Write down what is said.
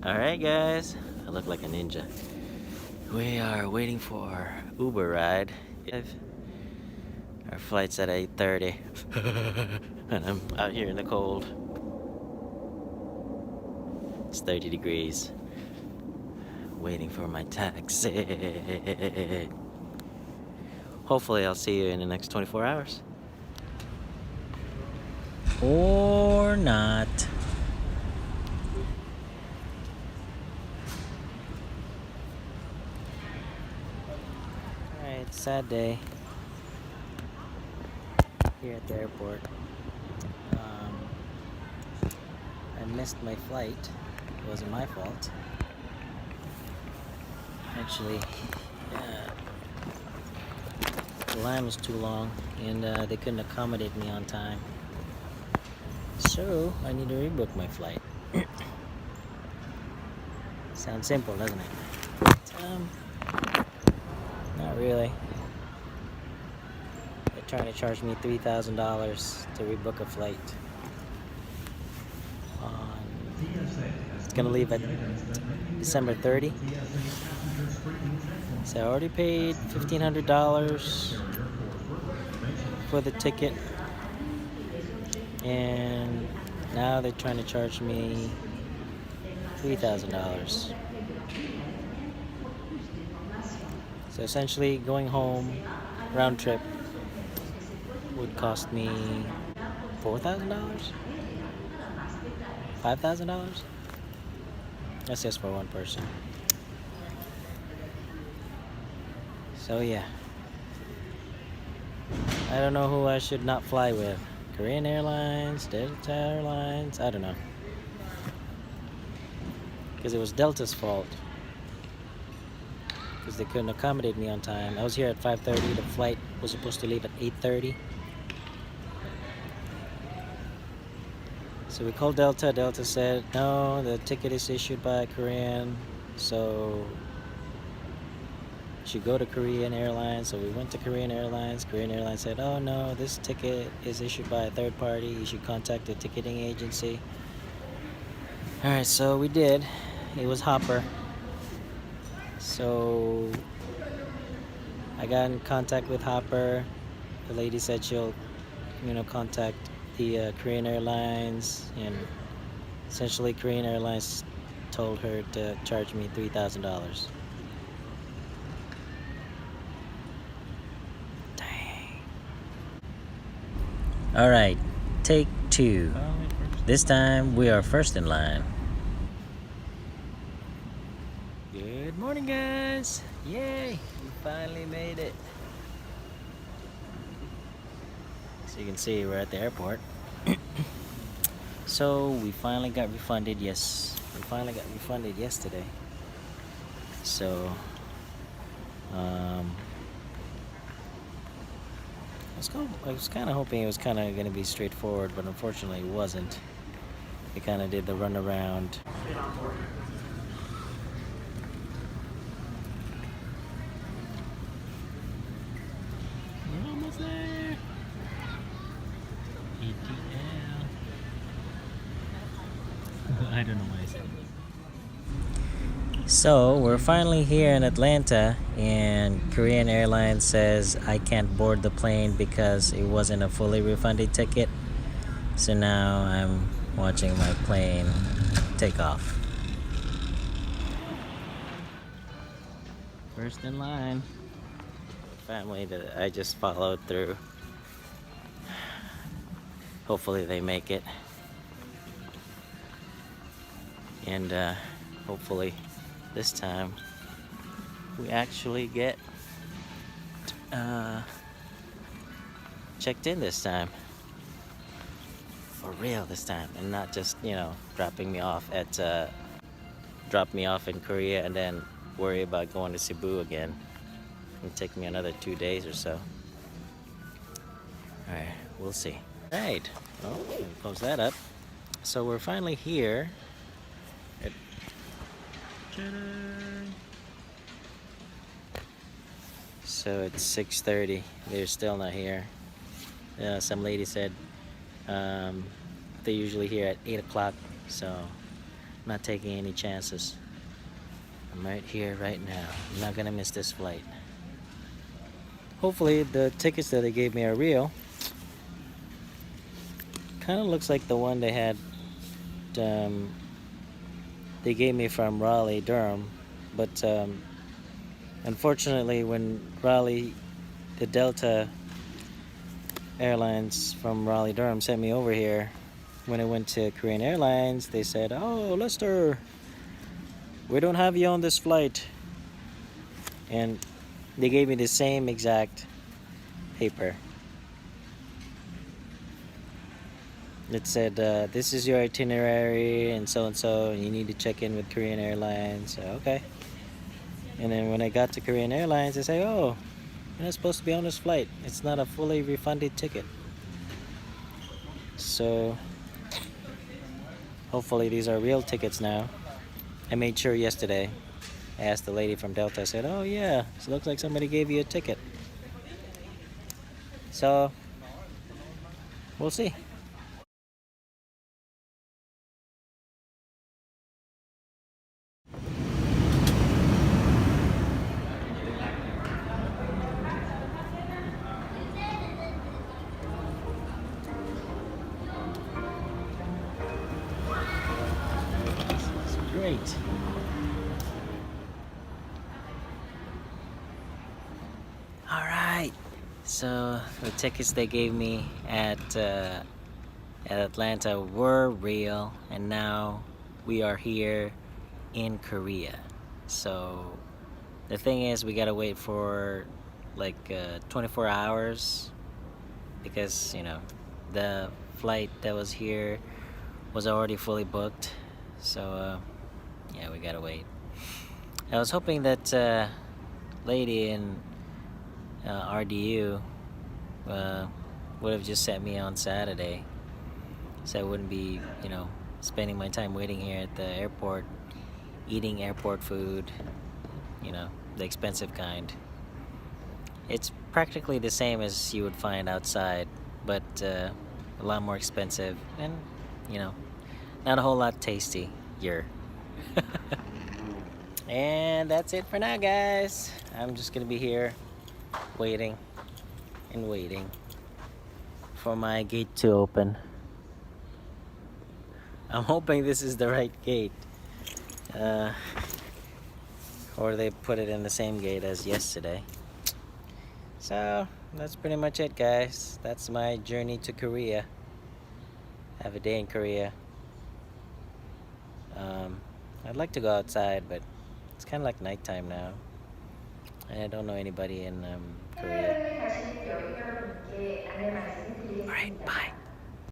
Alright guys, I look like a ninja. We are waiting for our Uber ride. Our flight's at 8:30 and I'm out here in the cold. It's 30 degrees. Waiting for my taxi. Hopefully I'll see you in the next 24 hours. Or not. Alright, sad day here at the airport. I missed my flight. It wasn't my fault. Actually, the line was too long and they couldn't accommodate me on time. So I need to rebook my flight. Sounds simple, doesn't it? But, not really. They're trying to charge me $3,000 to rebook a flight. It's gonna leave at December 30. So I already paid $1,500 for the ticket, and now they're trying to charge me $3,000. So essentially going home round trip would cost me $4,000? $5,000? That's just for one person. So yeah, I don't know who I should not fly with. Korean Airlines, Delta Airlines, I don't know. Because it was Delta's fault. Because they couldn't accommodate me on time. I was here at 5:30. The flight was supposed to leave at 8:30. So we called Delta. Delta said, no, the ticket is issued by Korean. So you should go to Korean Airlines. So we went to Korean Airlines. Korean Airlines said, oh no, this ticket is issued by a third party. You should contact the ticketing agency. Alright, so we did. It was Hopper. So I got in contact with Hopper. The lady said she'll, contact the Korean Airlines, and essentially Korean Airlines told her to charge me $3,000. Dang. All right, take two. This time we are first in line. Good morning, guys. Yay, we finally made it. So you can see we're at the airport. So we finally got refunded. Yes, we finally got refunded yesterday. So I was kind of hoping it was kind of going to be straightforward, but unfortunately it wasn't. We kind of did the runaround. We're almost there. ETL. I don't know why I said it. So we're finally here in Atlanta, and Korean Airlines says I can't board the plane because it wasn't a fully refunded ticket. So now I'm watching my plane take off. First in line. Family that I just followed through. Hopefully they make it. And hopefully this time we actually get checked in this time. For real this time, and not just, drop me off in Korea and then worry about going to Cebu again. It'll take me another 2 days or so. Alright, we'll see. Alright, well, close that up. So we're finally here. So it's 6:30. They're still not here. Some lady said they're usually here at 8 o'clock. So not taking any chances. I'm right here, right now. I'm not gonna miss this flight. Hopefully the tickets that they gave me are real. Kind of looks like the one they had, um, they gave me from Raleigh, Durham. But unfortunately, when Raleigh, the Delta Airlines from Raleigh, Durham sent me over here, when I went to Korean Airlines, they said, "Oh, Lester, we don't have you on this flight." And they gave me the same exact paper. It said, "This is your itinerary and so, and you need to check in with Korean Airlines." So, okay. And then when I got to Korean Airlines, they say, "Oh, you're not supposed to be on this flight. It's not a fully refunded ticket." So hopefully these are real tickets now. I made sure yesterday. I asked the lady from Delta. I said, "Oh yeah, it looks like somebody gave you a ticket." So we'll see. It's great. All right. So the tickets they gave me at Atlanta were real, and now we are here in Korea. So the thing is, we gotta wait for like 24 hours because the flight that was here was already fully booked. So yeah, we gotta wait. I was hoping that lady in RDU would have just sent me on Saturday, so I wouldn't be, spending my time waiting here at the airport, eating airport food, the expensive kind. It's practically the same as you would find outside, but a lot more expensive and, you know, not a whole lot tastier. And that's it for now, guys. I'm just gonna be here waiting and waiting for my gate to open. I'm hoping this is the right gate. Or they put it in the same gate as yesterday. So that's pretty much it, guys. That's my journey to Korea. Have a day in Korea. I'd like to go outside, but it's kind of like nighttime now, and I don't know anybody in Korea. 하루에 가실 여행여러분께 안내 말씀을 All right, 드리겠습니다. bye.